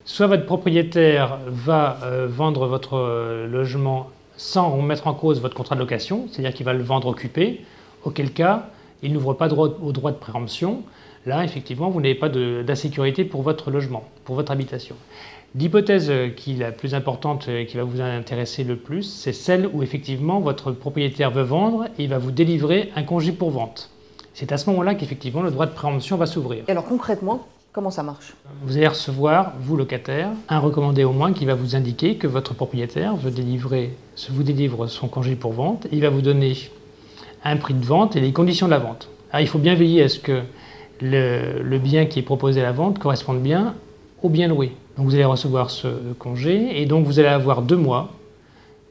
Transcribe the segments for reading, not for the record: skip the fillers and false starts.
Soit votre propriétaire va vendre votre logement sans mettre en cause votre contrat de location, c'est-à-dire qu'il va le vendre occupé, auquel cas il n'ouvre pas au droit de préemption. Là, effectivement, vous n'avez pas d'insécurité pour votre logement, pour votre habitation. L'hypothèse qui est la plus importante et qui va vous intéresser le plus, c'est celle où effectivement votre propriétaire veut vendre et il va vous délivrer un congé pour vente. C'est à ce moment-là qu'effectivement le droit de préemption va s'ouvrir. Et alors concrètement, comment ça marche? Vous allez recevoir, vous locataire, un recommandé au moins qui va vous indiquer que votre propriétaire vous délivre son congé pour vente et il va vous donner un prix de vente et les conditions de la vente. Alors il faut bien veiller à ce que le bien qui est proposé à la vente corresponde bien au bien loué. Donc vous allez recevoir ce congé et donc vous allez avoir 2 mois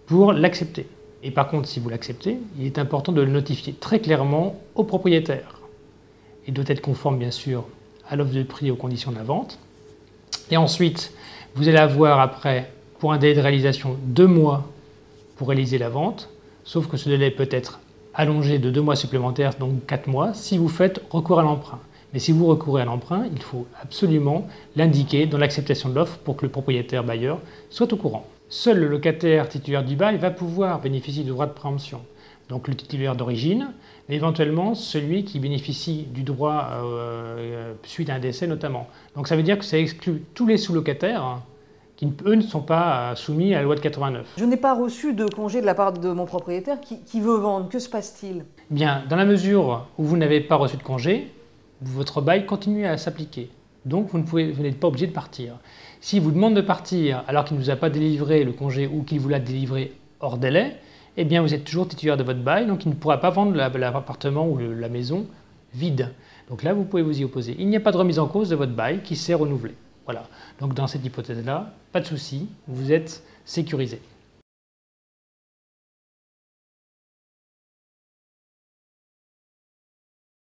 pour l'accepter. Et par contre, si vous l'acceptez, il est important de le notifier très clairement au propriétaire. Il doit être conforme bien sûr à l'offre de prix et aux conditions de la vente. Et ensuite, vous allez avoir après, pour un délai de réalisation, 2 mois pour réaliser la vente, sauf que ce délai peut être allongé de 2 mois supplémentaires, donc 4 mois, si vous faites recours à l'emprunt. Mais si vous recourez à l'emprunt, il faut absolument l'indiquer dans l'acceptation de l'offre pour que le propriétaire bailleur soit au courant. Seul le locataire titulaire du bail va pouvoir bénéficier du droit de préemption. Donc le titulaire d'origine, mais éventuellement celui qui bénéficie du droit suite à un décès notamment. Donc ça veut dire que ça exclut tous les sous-locataires qui, eux, ne sont pas soumis à la loi de 89. Je n'ai pas reçu de congé de la part de mon propriétaire qui veut vendre. Que se passe-t-il? Bien, dans la mesure où vous n'avez pas reçu de congé, votre bail continue à s'appliquer. Donc vous n'êtes pas obligé de partir. S'il vous demande de partir alors qu'il ne vous a pas délivré le congé ou qu'il vous l'a délivré hors délai, eh bien vous êtes toujours titulaire de votre bail, donc il ne pourra pas vendre l'appartement ou la maison vide. Donc là, vous pouvez vous y opposer. Il n'y a pas de remise en cause de votre bail qui s'est renouvelé. Voilà. Donc dans cette hypothèse-là, pas de souci, vous êtes sécurisé.